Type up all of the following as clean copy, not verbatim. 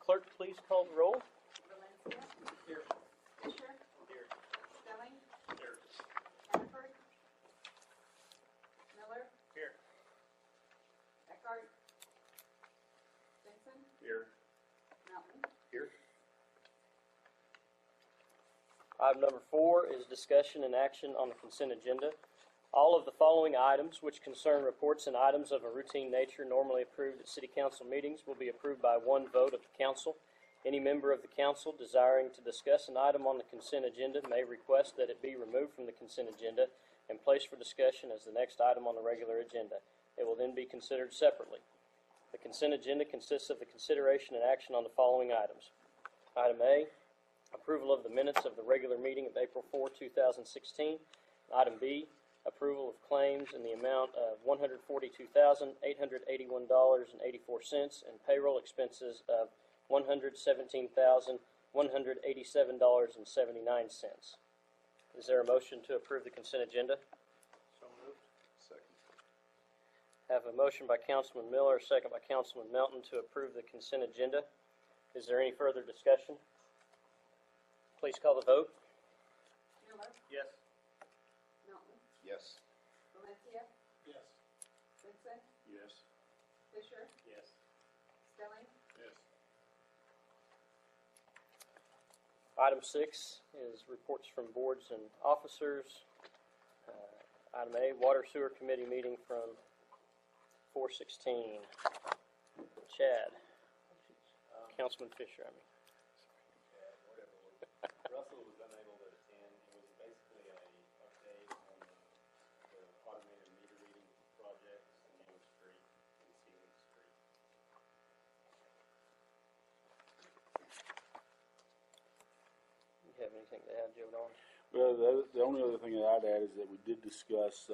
clerk please call the roll? Valencia. Here. Fisher. Here. Stelling. Here. Hannaford. Miller. Here. Eckhart. Benson. Here. Mountain. Here. Item number 4 is discussion and action on the consent agenda. All of the following items, which concern reports and items of a routine nature normally approved at City Council meetings, will be approved by one vote of the Council. Any member of the Council desiring to discuss an item on the consent agenda may request that it be removed from the consent agenda and placed for discussion as the next item on the regular agenda. It will then be considered separately. The consent agenda consists of the consideration and action on the following items. Item A, approval of the minutes of the regular meeting of April 4, 2016. Item B, approval of claims in the amount of $142,881.84 and payroll expenses of $117,187.79. Is there a motion to approve the consent agenda? So moved. Second. Have a motion by Councilman Miller, a second by Councilman Melton to approve the consent agenda. Is there any further discussion? Please call the vote. Miller. Yes. Mountain. Yes. Valencia. Yes. Benson. Yes. Fisher. Yes. Stelling. Yes. Item 6 is reports from boards and officers. Item A, Water Sewer Committee meeting from 4/16. Chad. Councilman Fisher, Russell was unable to attend. It was basically an update on the automated meter reading projects in Main Street and Sealing Street. You have anything to add, Joe Don? Well, the only other thing that I'd add is that we did discuss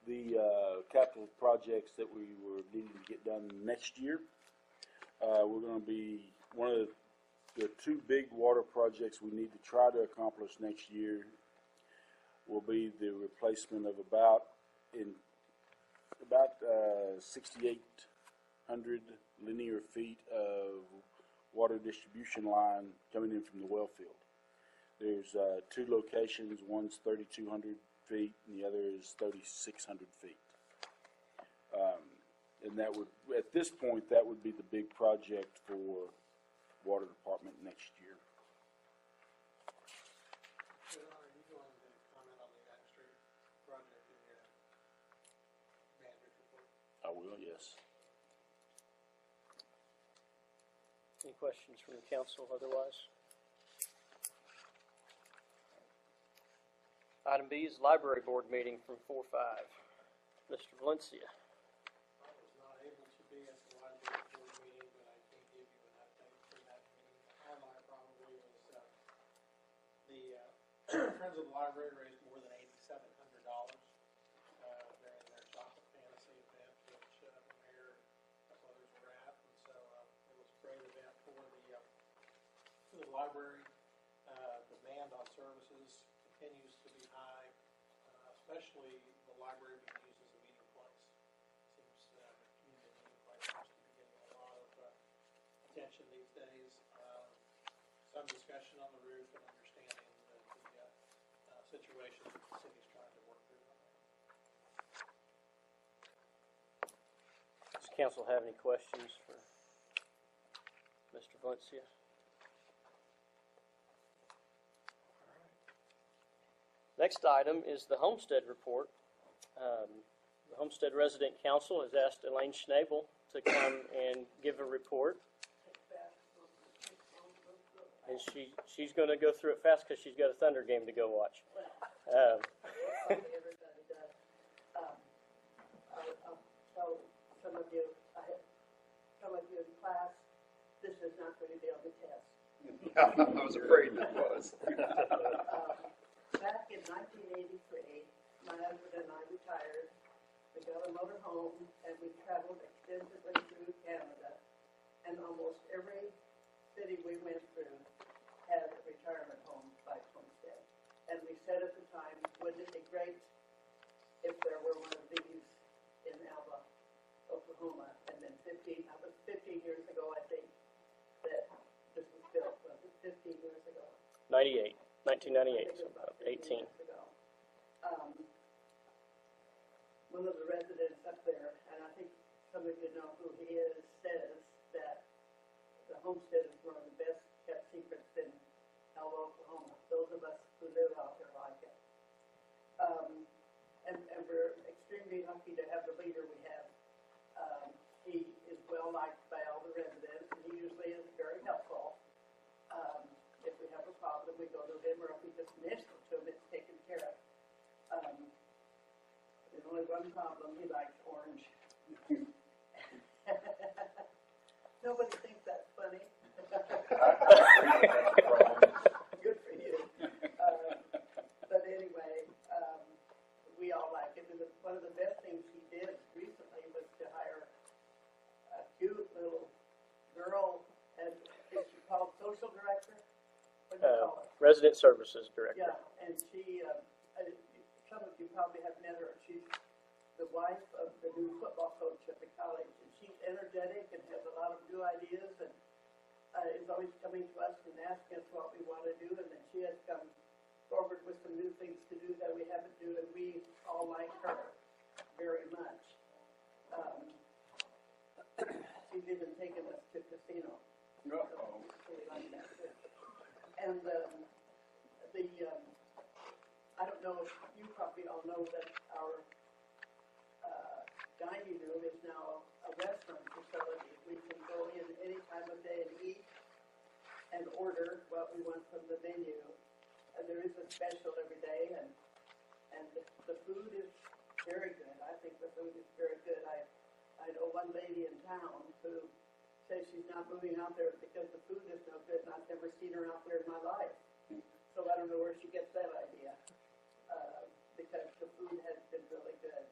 the capital projects that we were needing to get done next year. We're going to be one of the two big water projects we need to try to accomplish next year will be the replacement of about 6,800 linear feet of water distribution line coming in from the well field. There's two locations. One's 3,200 feet, and the other is 3,600 feet. And that would, at this point, that would be the big project for Water Department next year. Are you going to comment on the United Street project in your manager's report? I will, yes. Any questions from the council otherwise? Item B is Library Board meeting from 4/5. Mr. Valencia. I was not able to be at the library board meeting, but I can give you an update from that meeting. The highlight probably was the Friends of the Library raised more than $8,700 during their Chocolate Fantasy event, which the mayor and a couple others were at. And so it was a great event for the library. Demand on services continues to be high, especially the library being used as a meeting place. Seems the community meeting place seems to be getting a lot of attention these days. Some discussion on the roof and understanding the situation that the city's trying to work through on that. Does council have any questions for Mr. Valencia? Next item is the Homestead Report. The Homestead Resident Council has asked Elaine Schnabel to come and give a report. And she's going to go through it fast because she's got a Thunder game to go watch. Probably everybody does. I'll tell some of you in class, this is not going to be on the test. I was afraid it was. Back in 1983, my husband and I retired. We got a motor home, and we traveled extensively through Canada. And almost every city we went through had a retirement home by Homestead. And we said at the time, wouldn't it be great if there were one of these in Alva, Oklahoma? And then 15 years ago, I think, 1998, so about 18. Years ago. One of the residents up there, and I think some of you know who he is, says that the homestead is one of the best kept secrets in Alva, Oklahoma. Those of us who live out there like it. And we're extremely lucky to have the leader we have. He is well liked by all the residents, and he usually is very helpful. If we have a problem, we go to him, or if we just mention it to him, it's taken care of. There's only one problem, he likes orange. Nobody thinks that's funny. Good for you. But anyway, we all like it. And one of the best things he did recently was to hire a cute little girl, as is she called social director? What do you call it? Resident Services Director. Yeah, and she, some of you probably have met her. She's the wife of the new football coach at the college, and she's energetic and has a lot of new ideas, and is always coming to us and asking us what we want to do, and then she has come forward with some new things to do that we haven't do, and we all like her very much. She's even taken us to casino. Uh-oh. So we like that too. And I don't know if you probably all know that our dining room is now a restaurant facility. We can go in any time of day and eat and order what we want from the menu. And there is a special every day, and the food is very good. I think the food is very good. I know one lady in town who says she's not moving out there because the food is no good, and I've never seen her out there in my life. So I don't know where she gets that idea, because the food has been really good.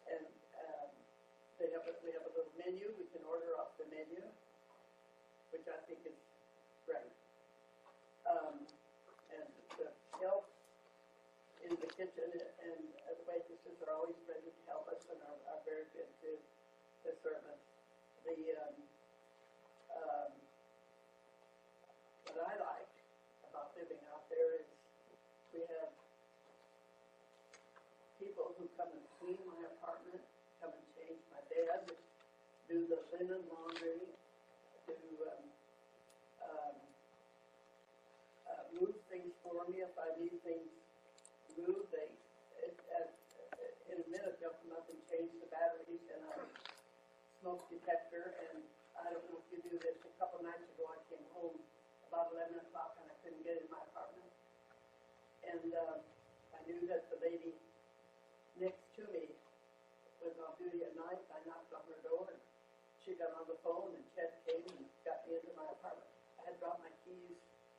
And we have a little menu. We can order off the menu, which I think is great. And the help in the kitchen and the waitresses are always ready to help us and are very good to serve us. What I like about living out there is we have people who come and clean my apartment, come and change my bed, do the linen laundry, do move things for me if I need things moved. In a minute they'll come up and change the batteries in a smoke detector. And I don't know if you do this. A couple nights ago I came home about 11 o'clock and I couldn't get in my apartment. And I knew that the lady next to me was on duty at night. I knocked on her door and she got on the phone, and Chet came and got me into my apartment. I had dropped my keys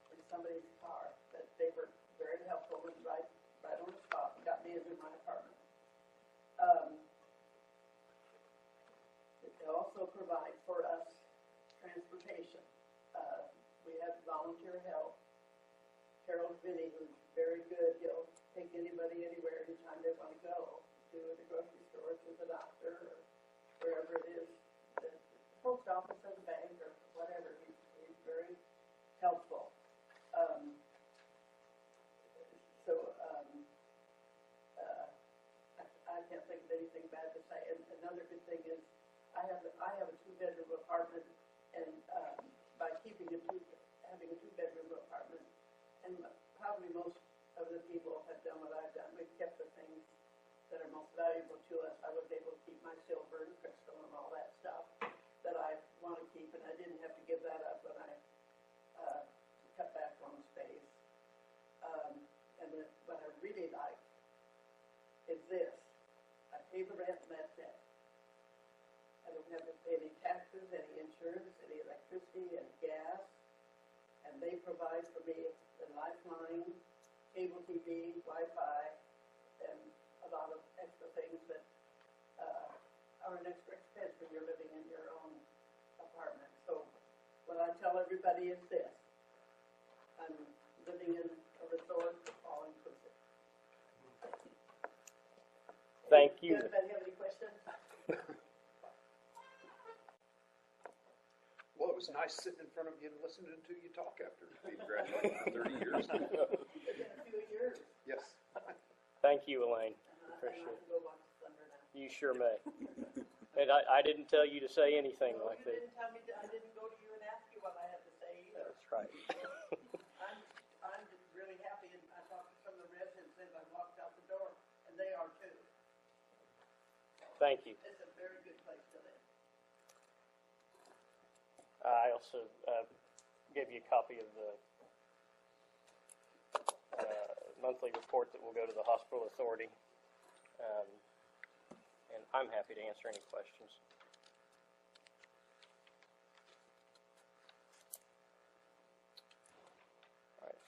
in somebody's car, but they were very helpful and right on the spot and got me into my apartment. They also provide for us transportation. We have volunteer help. Carol Vinny, who's very good, he'll take anybody anywhere anytime they want to go, to the grocery store, to the doctor, or wherever it is, the post office or the bank or whatever. He's very helpful. I can't think of anything bad to say. And another good thing is I have a 2-bedroom apartment, and by having a 2-bedroom apartment, and probably most of the people have done what I've done. We've kept the things that are most valuable to us. I was able to keep my silver and crystal and all that stuff that I want to keep, and I didn't have to give that up when I cut back on space. What I really like is this. I pay the rent and that's it. I don't have to pay any taxes, any insurance, any electricity, any gas, and they provide for me the lifeline, cable TV, Wi-Fi, and a lot of extra things that are an extra expense when you're living in your own apartment. So what I tell everybody is this: I'm living in a resort, all inclusive. Thank you. Does anybody have any questions? Well, it was nice sitting in front of you and listening to you talk after being graduated for 30 years. It's been a few years. Yes. Thank you, Elaine. And Appreciate I it. can go watch the thunder now. You sure may. And I didn't tell you to say anything No, like you that. didn't tell me, I didn't go to you and ask you what I had to say either. That's right. I'm just really happy, and I talked to some of the residents as I walked out the door, and they are too. Thank you. It's a very good place to live. I also gave you a copy of the monthly report that will go to the hospital authority. And I'm happy to answer any questions. All right.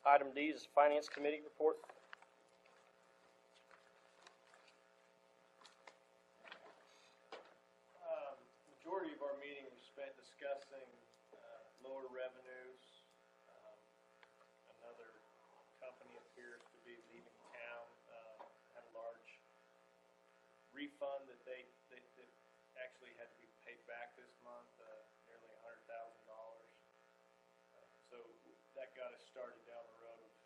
Item D is Finance Committee report. Majority of our meeting was spent discussing lower revenues. Another company appears to be leaving town. Had a large refund that they actually had to be paid back this month, nearly $100,000. So that got us started down the road of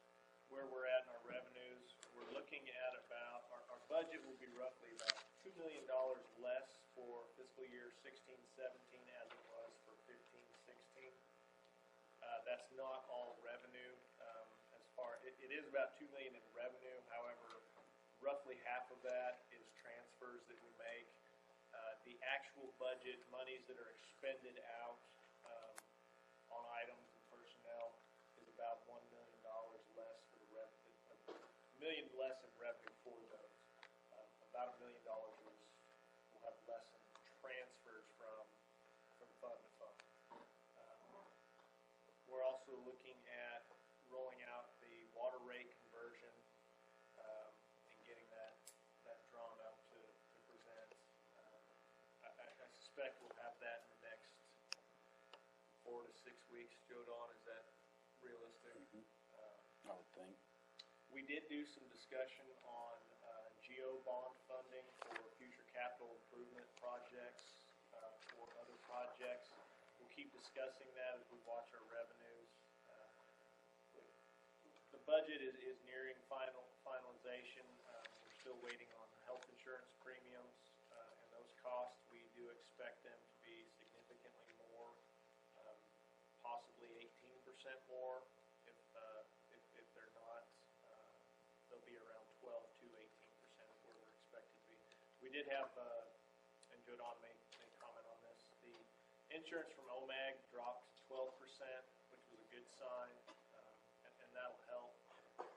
where we're at in our revenues. We're looking at about, our budget will be roughly about $2 million less for fiscal year 16-17 as it was for 15-16. That's not all revenue. It is about $2 million in revenue. However, roughly half of that is transfers that we make. The actual budget monies that are expended out on items and personnel is about $1 million less for the revenue, $1 million less in revenue for those. About $1 million will have less in transfers from fund to fund. We're also looking at rolling out the water rate conversion and getting that drawn up to present. I suspect we'll have that in the next 4 to 6 weeks. Joe Don, is that realistic? I would think. We did do some discussion on GEO bond funding for future capital improvement projects, for other projects. We'll keep discussing that as we watch our revenues. The budget is nearing finalization. We're still waiting on health insurance premiums and those costs. We do expect them to be significantly more, possibly 18% more. If they're not, they'll be around 12 to 18% of where we're expected to be. We did have, and Joe Don may comment on this, the insurance from OMAG dropped 12%, which was a good sign, and that'll help.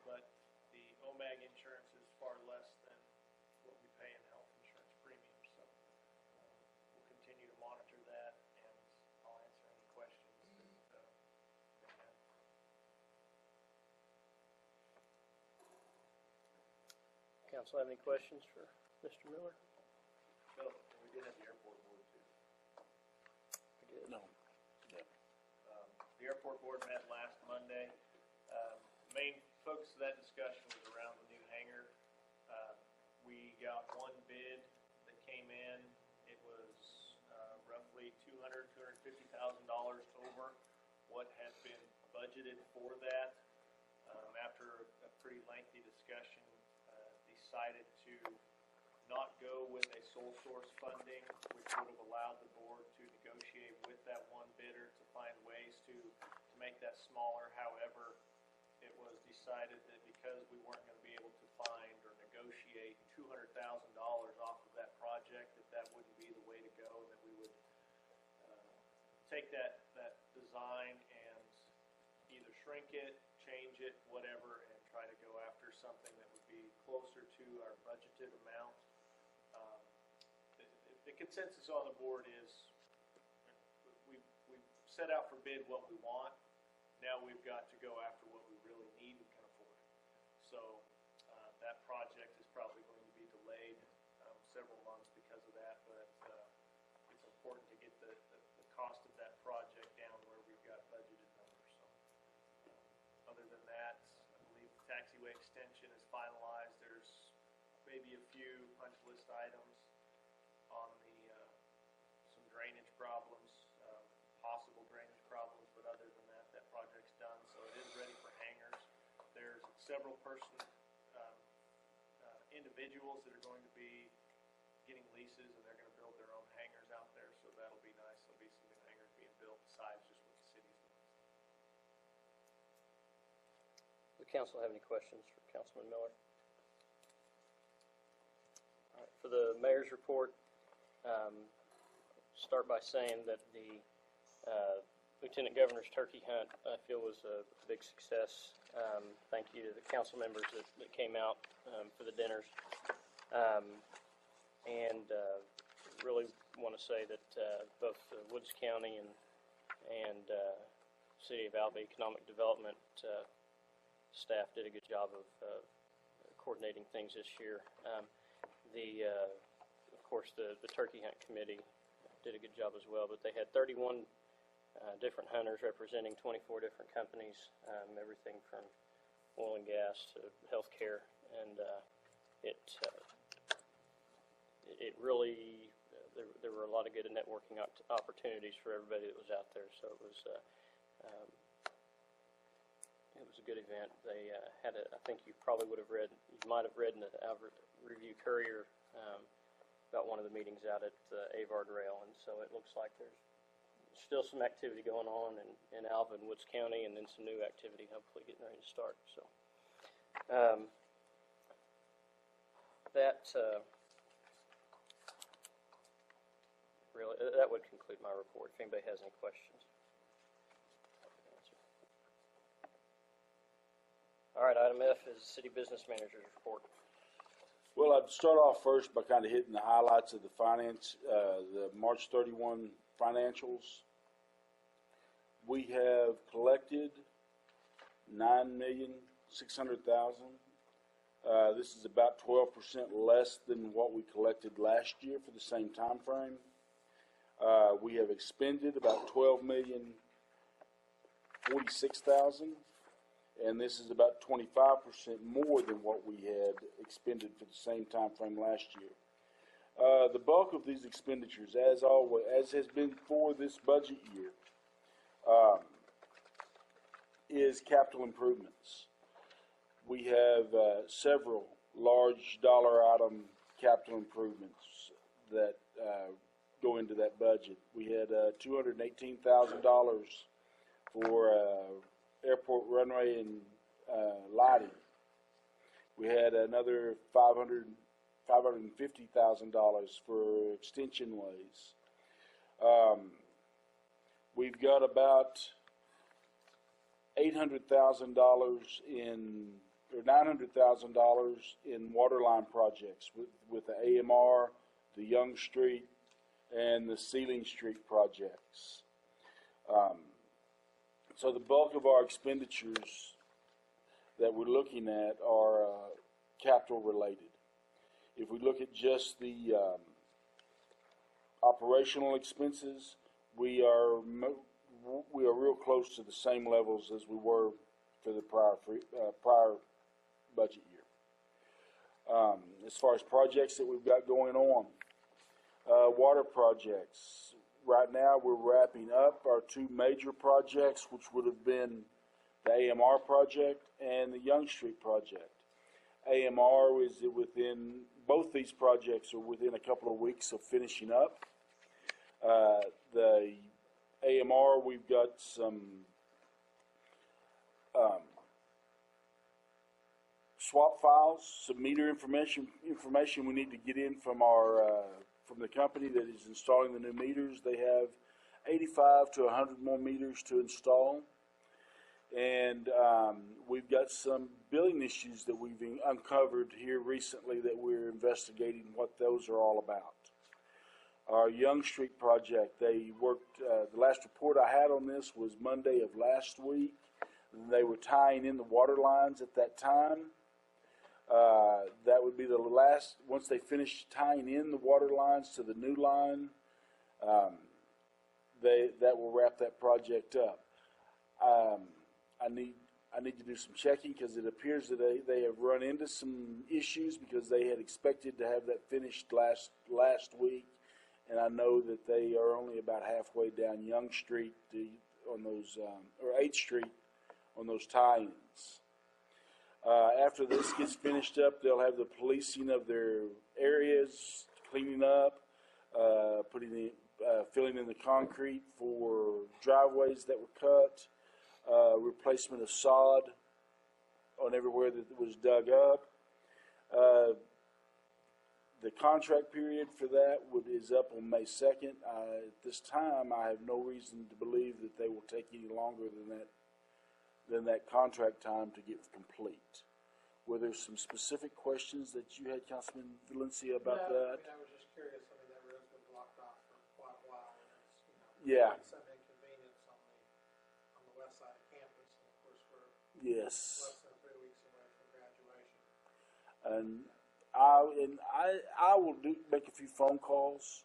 But the OMAG insurance is far less than what we pay in health insurance premiums, so we'll continue to monitor that, and I'll answer any questions that you may have. Council have any questions for Mr. Miller? Bill, we did have the airport board too. We did. No. Yeah. The airport board met last Monday. Main focus of that discussion was around the new hangar. We got one bid that came in. It was roughly $250,000 over what had been budgeted for that. After a pretty lengthy discussion, decided to not go with a sole source funding, which would have allowed the board to negotiate with that one bidder to find ways to make that smaller. However, it was decided that because we weren't going to be able to find or negotiate $200,000 off of that project, that wouldn't be the way to go, and that we would take that design and either shrink it, change it, whatever, and try to go after something that would be closer to our budgeted amount. The consensus on the board is we've set out for bid what we want. Now we've got to go after what we really need and can afford. So that project is probably going to be delayed several months because of that, but it's important to get the cost of that project down where we've got budgeted numbers. So other than that, I believe the taxiway extension is finalized. There's maybe a few punch list items on the some drainage problems, possible several person, individuals that are going to be getting leases, and they're gonna build their own hangars out there, so that'll be nice. There'll be some new hangars being built besides just what the city's doing. Does the council have any questions for Councilman Miller? All right, for the mayor's report, start by saying that the Lieutenant Governor's turkey hunt, I feel, was a big success. Thank you to the council members that came out for the dinners. And really want to say that both the Woods County and City of Alva Economic Development staff did a good job of coordinating things this year. Of course, the Turkey Hunt Committee did a good job as well, but they had 31 different hunters representing 24 different companies, everything from oil and gas to healthcare, and it really there were a lot of good networking opportunities for everybody that was out there. So it was a good event. They had I think you might have read in the Alva Review Courier about one of the meetings out at Avard Rail, and so it looks like there's still some activity going on in Alva and Woods County, and then some new activity hopefully getting ready to start. So that would conclude my report. If anybody has any questions. All right, item F is City Business Manager's report. Well, I'd start off first by kind of hitting the highlights of the the March 31 financials. We have collected $9,600,000. This is about 12% less than what we collected last year for the same time frame. We have expended about $12,046,000, and this is about 25% more than what we had expended for the same time frame last year. The bulk of these expenditures, as always, as has been for this budget year, is capital improvements. We have several large dollar item capital improvements that go into that budget. We had $218,000 for airport runway and lighting. We had another $550,000 for extension ways. We've got about $900,000 in water line projects with the AMR, the Young Street, and the Sealing Street projects. So the bulk of our expenditures that we're looking at are capital related. If we look at just the operational expenses, we are real close to the same levels as we were for the prior budget year. As far as projects that we've got going on, water projects. Right now, we're wrapping up our two major projects, which would have been the AMR project and the Young Street project. AMR is within, both these projects are within a couple of weeks of finishing up. The AMR, we've got some swap files, some meter information we need to get in from our from the company that is installing the new meters. They have 85 to 100 more meters to install, and we've got some billing issues that we've uncovered here recently that we're investigating what those are all about. Our Young Street project, they worked, the last report I had on this was Monday of last week. They were tying in the water lines at that time. That would be the last, once they finish tying in the water lines to the new line, that will wrap that project up. I need to do some checking because it appears that they have run into some issues because they had expected to have that finished last week, and I know that they are only about halfway down Young Street on those or 8th Street on those tie-ins. After this gets finished up, they'll have the policing of their areas, cleaning up, filling in the concrete for driveways that were cut, replacement of sod on everywhere that was dug up. The contract period for that is up on May 2nd. At this time, I have no reason to believe that they will take any longer than that contract time to get complete. Were there some specific questions that you had, Councilman Valencia, about that? I was just curious. I mean, that road's been blocked off for quite a while, and it's, Yeah. some inconvenience on the west side of campus, and of course, we're Yes. less than 3 weeks away from graduation. And I will make a few phone calls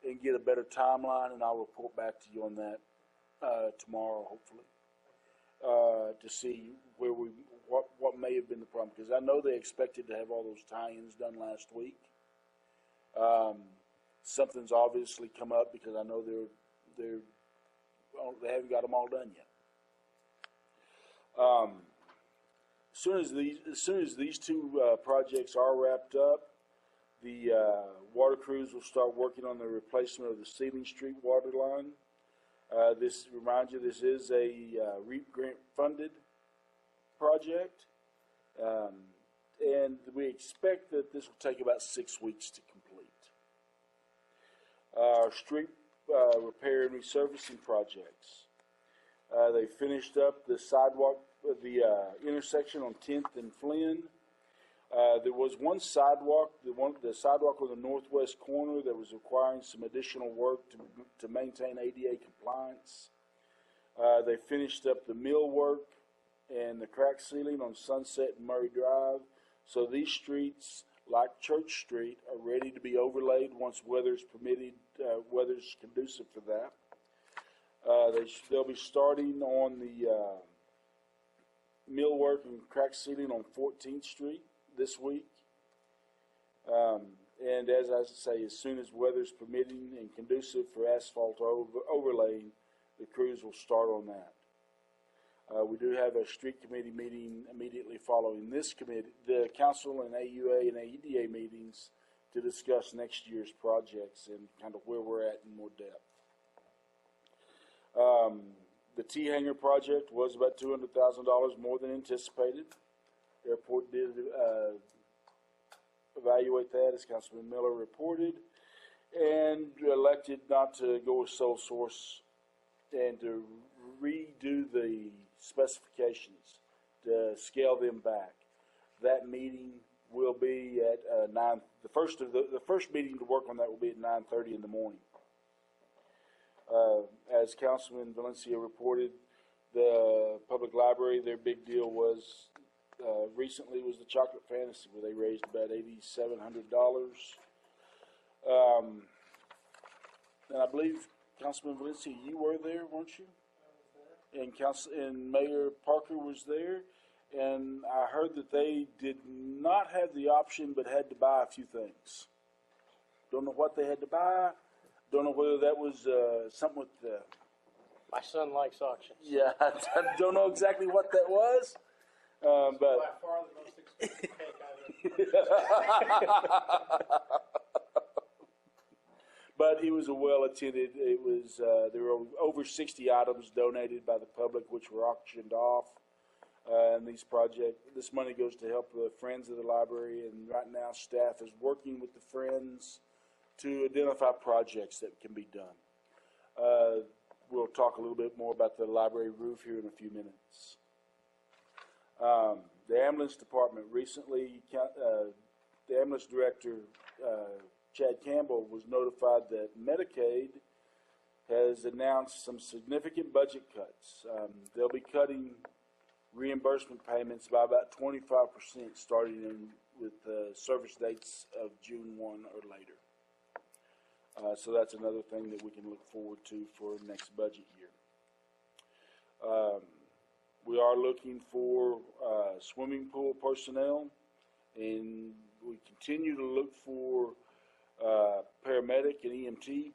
and get a better timeline, and I'll report back to you on that tomorrow, hopefully, to see what may have been the problem, because I know they expected to have all those tie-ins done last week. Something's obviously come up, because I know they haven't got them all done yet. As soon as these two projects are wrapped up, the water crews will start working on the replacement of the Sealing Street water line. This reminds you, this is a REAP grant funded project, and we expect that this will take about 6 weeks to complete. Our street repair and resurfacing projects. They finished up the sidewalk, the intersection on 10th and Flynn. There was one sidewalk, the sidewalk on the northwest corner that was requiring some additional work to maintain ADA compliance. They finished up the mill work and the crack sealing on Sunset and Murray Drive. So these streets, like Church Street, are ready to be overlaid once weather's permitted, weather's conducive for that. They'll be starting on the mill work and crack sealing on 14th Street this week. And as I say, as soon as weather's permitting and conducive for asphalt overlaying, the crews will start on that. We do have a street committee meeting immediately following this committee, the council and AUA and AEDA meetings, to discuss next year's projects and kind of where we're at in more depth. The T-Hanger project was about $200,000 more than anticipated. The airport did evaluate that, as Councilman Miller reported, and elected not to go with sole source and to redo the specifications, to scale them back. That meeting will be at 9. The first meeting to work on that will be at 9:30 in the morning. As Councilman Valencia reported, the public library, their big deal was recently was the Chocolate Fantasy, where they raised about $8,700. And I believe, Councilman Valencia, you were there, weren't you? And Mayor Parker was there, and I heard that they did not have the option, but had to buy a few things. Don't know what they had to buy. Don't know whether that was something with the... My son likes auctions. Yeah, I don't know exactly what that was, but... By far the most expensive cake I've ever But it was a well-attended, there were over 60 items donated by the public, which were auctioned off. And this money goes to help the Friends of the Library, and right now staff is working with the Friends to identify projects that can be done. We'll talk a little bit more about the library roof here in a few minutes. The ambulance department recently, the ambulance director, Chad Campbell, was notified that Medicaid has announced some significant budget cuts. They'll be cutting reimbursement payments by about 25%, starting with service dates of June 1 or later. So that's another thing that we can look forward to for next budget year. We are looking for swimming pool personnel, and we continue to look for paramedic and EMT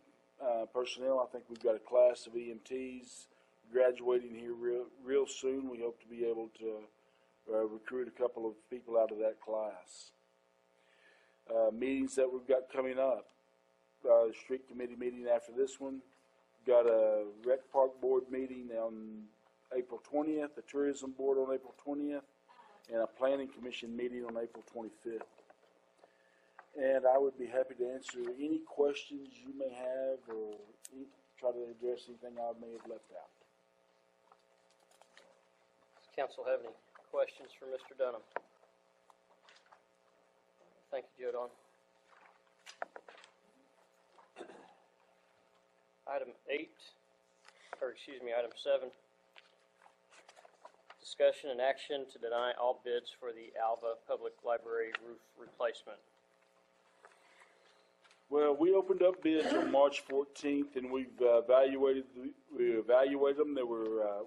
personnel. I think we've got a class of EMTs graduating here real soon. We hope to be able to recruit a couple of people out of that class. Meetings that we've got coming up. Street committee meeting after this one. Got a rec park board meeting on April 20th, the tourism board on April 20th, and a planning commission meeting on April 25th. And I would be happy to answer any questions you may have or try to address anything I may have left out. Does council have any questions for Mr. Dunham? Thank you, Joe Don. Item 7. Discussion and action to deny all bids for the Alva Public Library roof replacement. Well, we opened up bids on March 14th, and we've evaluated them. There were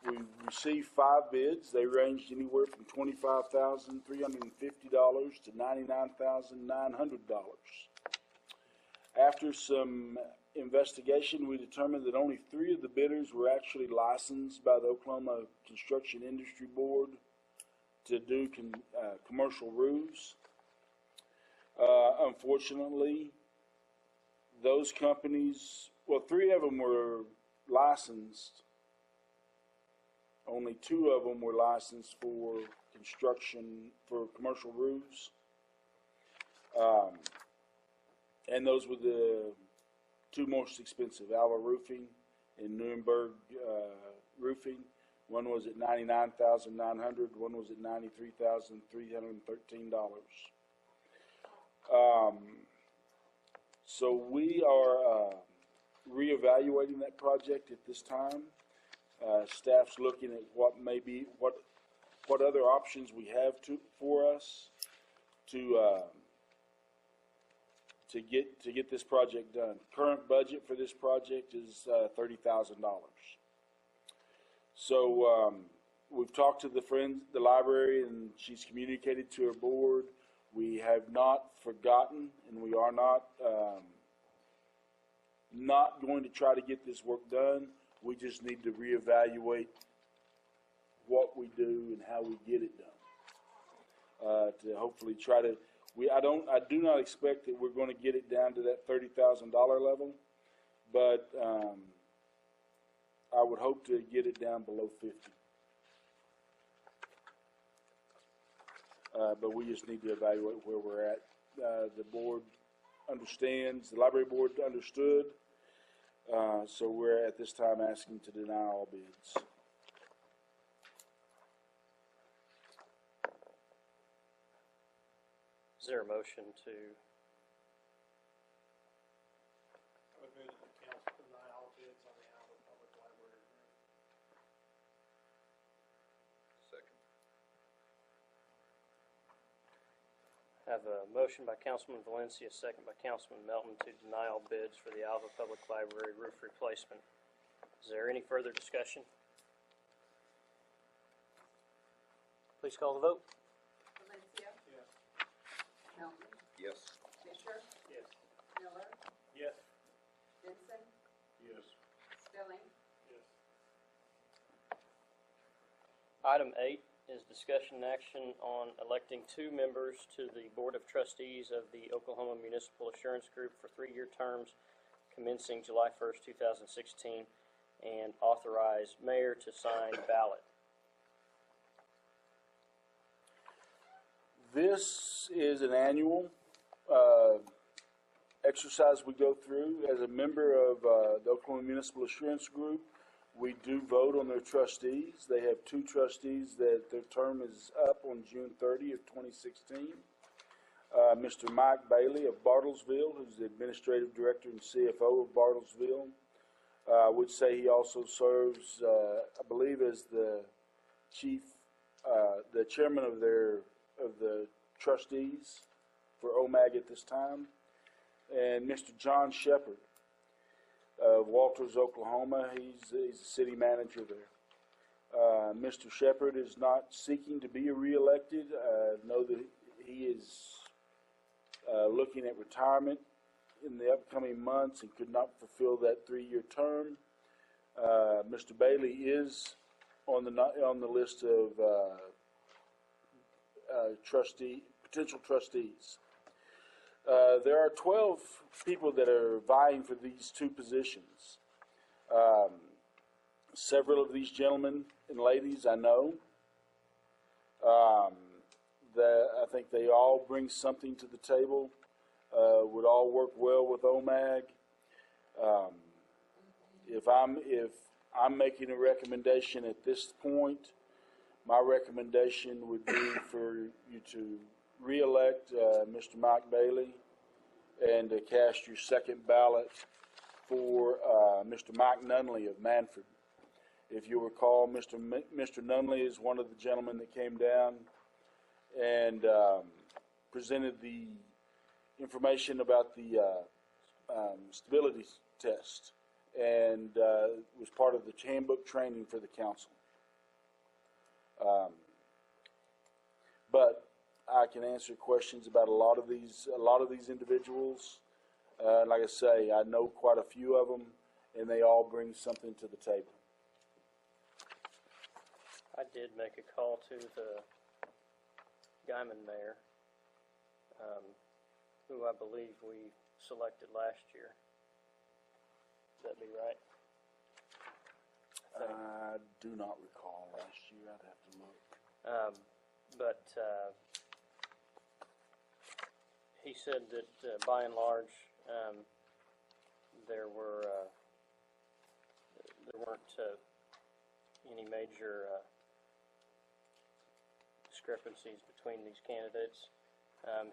we received 5 bids. They ranged anywhere from $25,350 to $99,900. After some investigation, we determined that only 3 of the bidders were actually licensed by the Oklahoma Construction Industry Board to do commercial roofs. Unfortunately, those companies, well, 3 of them were licensed. Only 2 of them were licensed for construction, for commercial roofs. And those were the 2 most expensive, Alva Roofing and Nuremberg Roofing. One was at $99,900, one was at $93,313. So we are reevaluating that project at this time. Staff's looking at what other options we have for us to get this project done. Current budget for this project is $30,000. So we've talked to the library, and she's communicated to her board. We have not forgotten, and we are not going to try to get this work done. We just need to reevaluate what we do and how we get it done. To hopefully try to, I do not expect that we're going to get it down to that $30,000 level, but I would hope to get it down below 50. But we just need to evaluate where we're at. The board understands, the library board understood, so we're at this time asking to deny all bids. Is there a motion to? I would move that the council deny all bids on the Alva Public Library roof. Second. Have a motion by Councilman Valencia, second by Councilman Melton to deny all bids for the Alva Public Library roof replacement. Is there any further discussion? Please call the vote. Valencia, Yes. Melton, Yes. Fisher, Yes. Miller, Yes. Vincent, Yes. Stelling, Yes. Item 8 is discussion and action on electing 2 members to the Board of Trustees of the Oklahoma Municipal Assurance Group for 3-year terms commencing July 1st, 2016, and authorize mayor to sign ballot. This is an annual exercise we go through. As a member of the Oklahoma Municipal Assurance Group, we do vote on their trustees. They have 2 trustees that their term is up on June 30 of 2016. Mr. Mike Bailey of Bartlesville, who's the Administrative Director and CFO of Bartlesville. I would say he also serves, I believe, as the the chairman of the trustees for OMAG at this time. And Mr. John Shepard of Walters, Oklahoma. He's the city manager there. Mr. Shepard is not seeking to be reelected. I know that he is looking at retirement in the upcoming months and could not fulfill that 3-year term. Mr. Bailey is on the list of potential trustees. There are 12 people that are vying for these two positions. Several of these gentlemen and ladies I know. I think they all bring something to the table. Would all work well with OMAG. If I'm making a recommendation at this point, my recommendation would be for you to re-elect Mr. Mike Bailey and to cast your second ballot for Mr. Mike Nunley of Manford. If you recall, Mr. Nunley is one of the gentlemen that came down and presented the information about the stability test and was part of the handbook training for the council. But I can answer questions about a lot of these individuals. Like I say, I know quite a few of them, and they all bring something to the table. I did make a call to the Guyman mayor, who I believe we selected last year. Would that be right? I do not recall last year. I'd have to look. But he said that by and large, there weren't any major discrepancies between these candidates.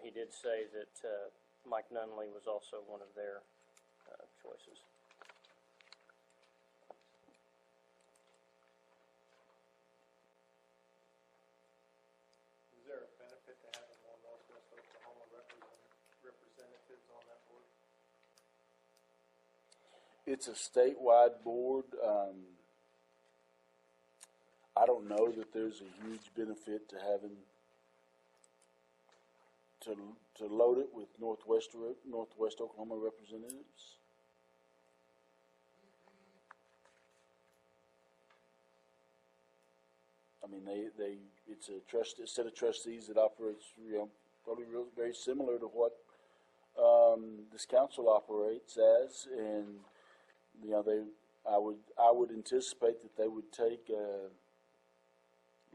He did say that Mike Nunley was also one of their choices. Is there a benefit to having more Northwest Oklahoma representatives on that board? It's a statewide board. I don't know that there's a huge benefit to having to load it with Northwest Oklahoma representatives. I mean, it's a set of trustees that operates, probably very similar to what this council operates as, and I would anticipate that they would take a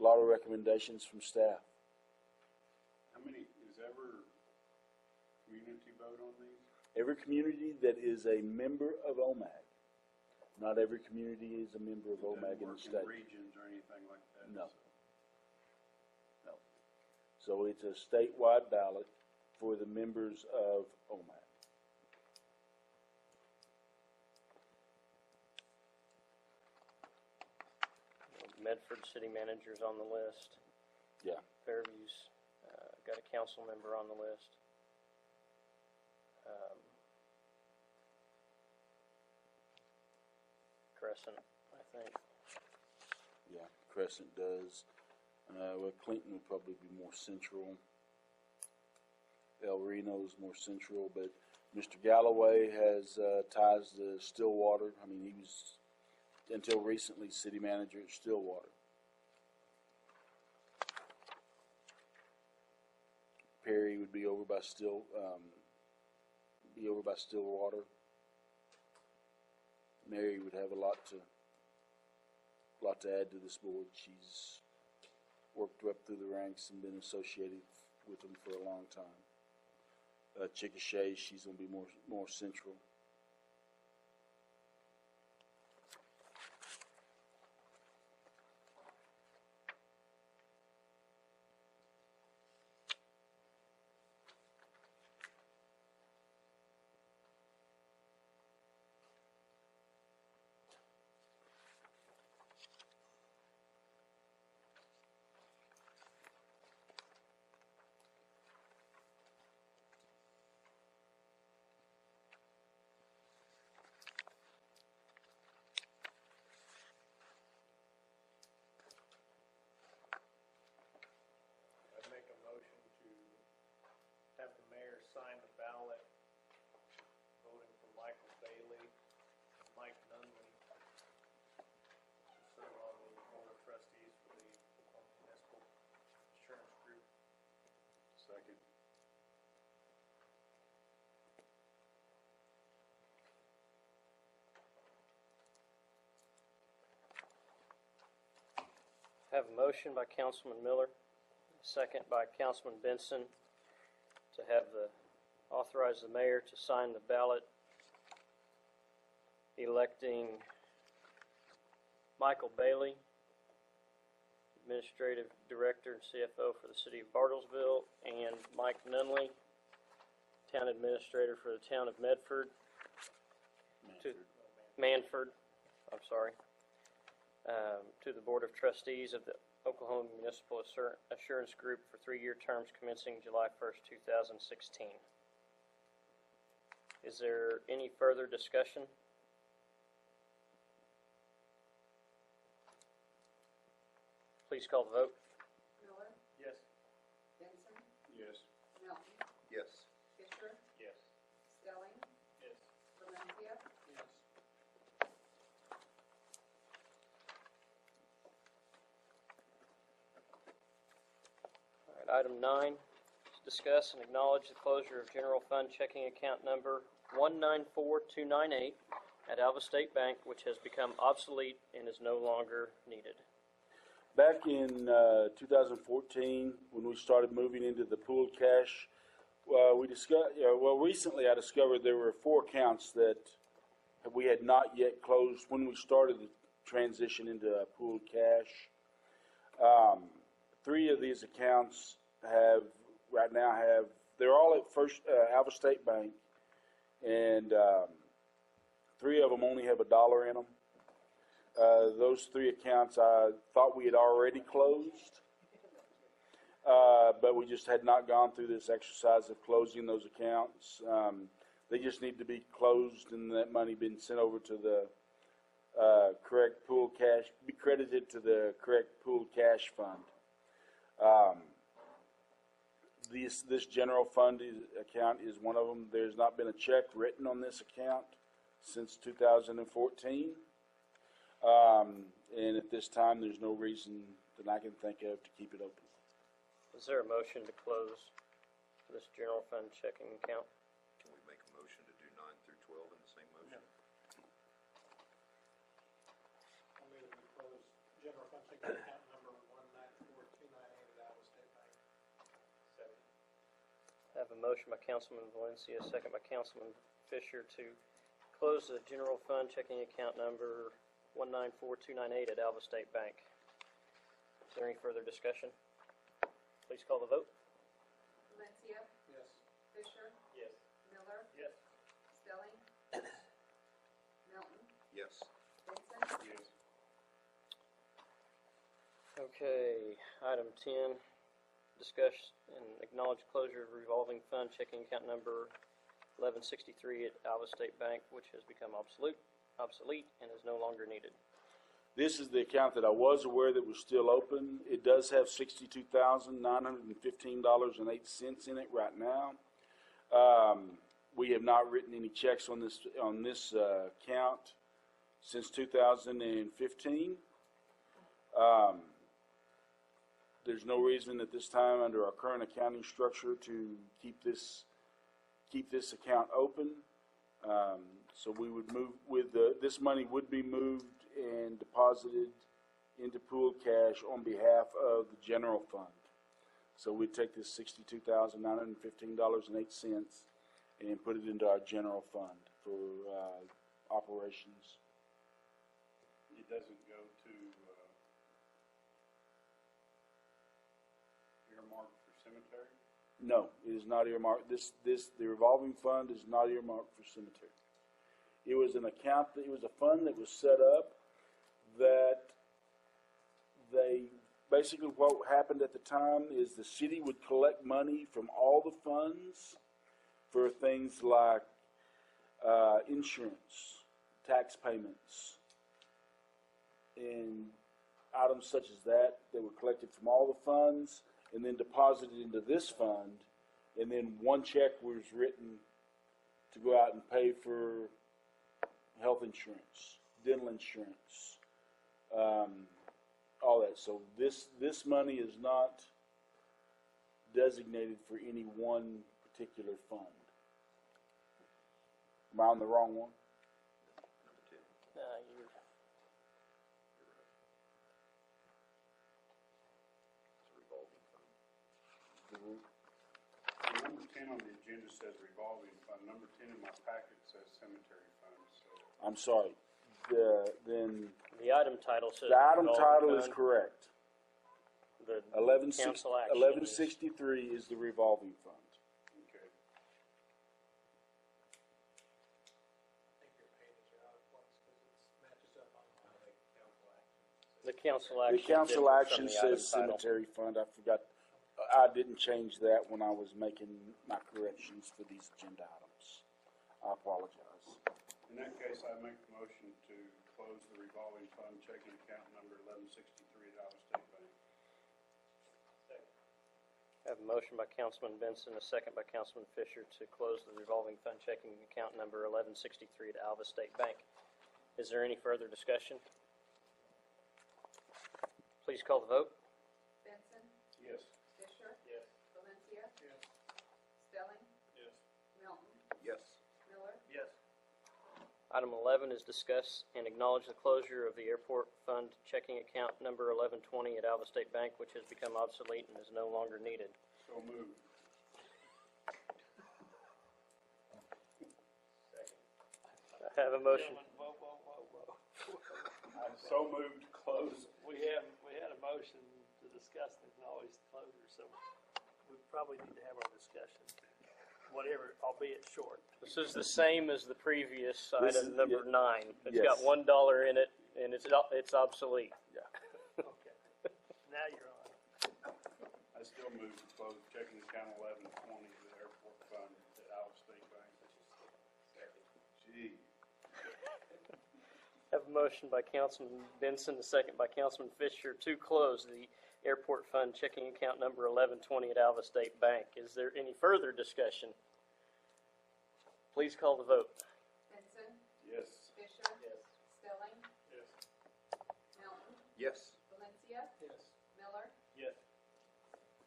lot of recommendations from staff. How many, is ever community vote on these? Every community that is a member of OMAG. Not every community is a member of OMAG in the state. Doesn't work in regions or anything like that? No. No. So it's a statewide ballot for the members of OMAG. Medford city manager's on the list. Yeah. Fairview's got a council member on the list. Crescent, I think. Yeah, Crescent does. Well, Clinton would probably be more central. El Reno's more central, but Mr. Galloway has ties to Stillwater. I mean, he was, until recently, city manager at Stillwater. Perry would be over by Stillwater. Mary would have a lot to add to this board. She's worked up through the ranks and been associated with them for a long time. Chickasha, she's going to be more central. Have a motion by Councilman Miller, second by Councilman Benson, to authorize the mayor to sign the ballot electing Michael Bailey, Administrative Director and CFO for the City of Bartlesville, and Mike Nunley, Town Administrator for the Town of Manford, to the Board of Trustees of the Oklahoma Municipal Assurance Group for 3-year terms commencing July 1st, 2016. Is there any further discussion? Please call the vote. Miller, Yes. Benson, Yes. Melton, Yes. Fisher, Yes. Stelling, Yes. Valencia, Yes. All right, item 9, discuss and acknowledge the closure of general fund checking account number 194298 at Alva State Bank, which has become obsolete and is no longer needed. Back in 2014, when we started moving into the pooled cash, recently I discovered there were 4 accounts that we had not yet closed when we started the transition into pooled cash. 3 of these accounts they're all at Alva State Bank, and 3 of them only have $1 in them. Those 3 accounts I thought we had already closed, but we just had not gone through this exercise of closing those accounts. They just need to be closed and that money been sent over to the correct pool cash, be credited to the correct pool cash fund. This general fund account is one of them. There's not been a check written on this account since 2014. And at this time, there's no reason that I can think of to keep it open. Is there a motion to close this general fund checking account? Can we make a motion to do 9 through 12 in the same motion? I move that we close general fund checking account number 194298 at Alva State Bank. Second. I have a motion by Councilman Valencia, second by Councilman Fisher to close the general fund checking account number 194298 at Alva State Bank. Is there any further discussion? Please call the vote. Valencia, Yes. Fisher, Yes. Miller, Yes. Stelling, Melton, Yes. Benson, Yes. Okay, item 10, discuss and acknowledge closure of revolving fund checking account number 1163 at Alva State Bank, which has become obsolete and is no longer needed. This is the account that I was aware that was still open. It does have $62,915.08 in it right now. We have not written any checks on this account since 2015. There's no reason at this time under our current accounting structure to keep this account open. So we would move this money would be moved and deposited into pooled cash on behalf of the general fund. So we'd take this $62,915.08 and put it into our general fund for operations. It doesn't go to earmarked for cemetery? No, it is not earmarked. The revolving fund is not earmarked for cemetery. It was an account it was a fund that was set up that basically what happened at the time is the city would collect money from all the funds for things like insurance, tax payments, and items such as that were collected from all the funds and then deposited into this fund, and then one check was written to go out and pay for health insurance, dental insurance, all that. So this money is not designated for any one particular fund. Am I on the wrong one? Number 10. You says revolving fund. Number 10 in my packet says cemetery fund, so. I'm sorry, then, The item title says. the item revolving title is fund. correct. The 1160 council action is- 1163 is the revolving fund. Okay. I think your pages are out of place because it matches up on mine. The council The action. council differs action from the item says title. cemetery fund. I forgot, I didn't change that when I was making my corrections for these agenda items. I apologize. In that case, I make the motion to close the revolving fund checking account number 1163 at Alva State Bank. I have a motion by Councilman Benson, a second by Councilman Fisher to close the revolving fund checking account number 1163 at Alva State Bank. Is there any further discussion? Please call the vote. Benson, Yes. Fisher, Yes. Valencia, Yes. Stelling, Yes. Milton, Yes. Miller, Yes. Item 11 is discuss and acknowledge the closure of the airport fund checking account number 1120 at Alva State Bank, which has become obsolete and is no longer needed. So moved. I have a motion. Whoa, whoa, whoa, whoa. I'm so moved to close. We had a motion to discuss and acknowledge the closure, so we probably need to have our discussion, whatever, albeit short. This is the same as the previous This item is- number 9. It's yes. got $1 in it and it's obsolete. Okay. Now you're on. I still move to close checking account 1120 of the airport fund at Alva State Bank. Gee. Have a motion by Councilman Benson, a second by Councilman Fisher to close the airport fund checking account number 1120 at Alva State Bank. Is there any further discussion? Please call the vote. Benson, Yes. Fisher, Yes. Stelling, Yes. Milton, Yes. Valencia, Yes. Miller, Yes.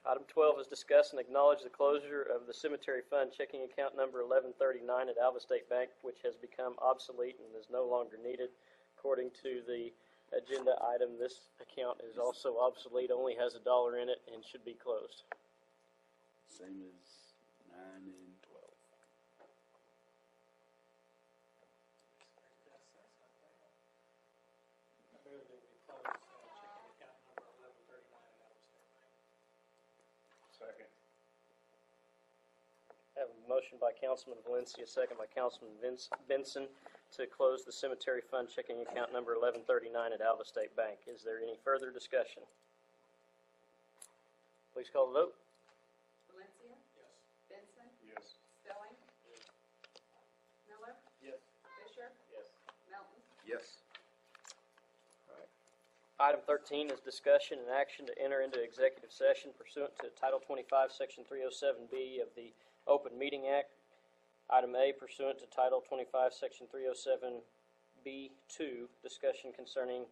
Item 12 is discuss and acknowledge the closure of the cemetery fund checking account number 1139 at Alva State Bank, which has become obsolete and is no longer needed. According to the agenda item, this account is also obsolete, only has $1 in it, and should be closed. Same as 9 and 12. I move that we close checking account number 1139 at Alva State Bank. Second. I have a motion by Councilman Valencia, second by Councilman Benson to close the cemetery fund checking account number 1139 at Alva State Bank. Is there any further discussion? Please call the vote. Valencia, Yes. Benson, Yes. Stelling, Miller, Yes. Fisher, Yes. Milton, Yes. Item 13 is discussion and action to enter into executive session pursuant to Title 25, Section 307B of the Open Meeting Act. Item A, pursuant to Title 25, Section 307B2, discussion concerning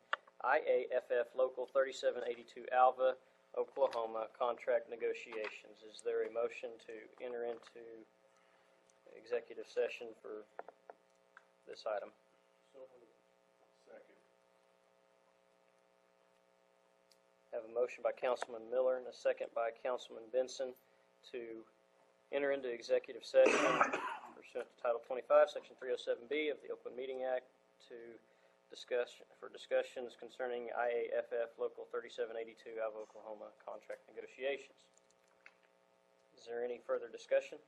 IAFF Local 3782 Alva, Oklahoma, contract negotiations. Is there a motion to enter into executive session for this item? So moved. Second. Have a motion by Councilman Miller and a second by Councilman Benson to enter into executive session pursuant to Title 25, Section 307B of the Open Meeting Act to discussions concerning IAFF Local 3782 Alva, Oklahoma contract negotiations. Is there any further discussion?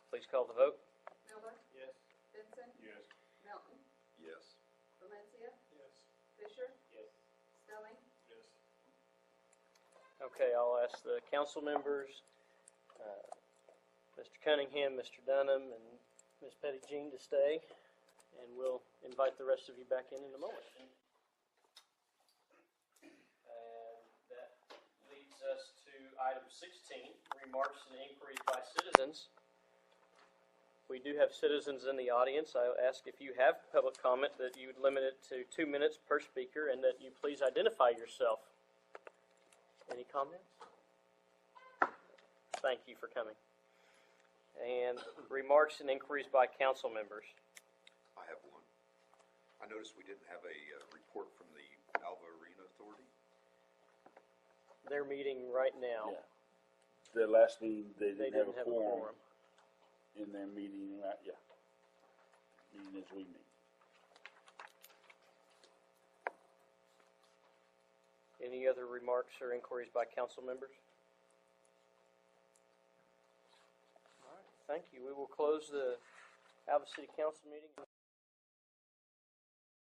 Please call the vote. Miller, Yes. Benson, Yes. Milton, Yes. Valencia, Yes. Fisher, Yes. Stelling, Yes. Okay, I'll ask the council members, Mr. Cunningham, Mr. Dunham, and Ms. Petty Jean to stay, and we'll invite the rest of you back in a moment. And that leads us to item 16, remarks and inquiries by citizens. We do have citizens in the audience. I ask if you have public comment that you would limit it to 2 minutes per speaker and that you please identify yourself. Any comments? Thank you for coming. And remarks and inquiries by council members. I have one. I noticed we didn't have a report from the Alva Arena Authority. They're meeting right now. Yeah. the last meeting, they They didn't have a quorum in their meeting, yeah. Meeting as we meet. Any other remarks or inquiries by council members? All right, thank you. We will close the Alva City Council meeting.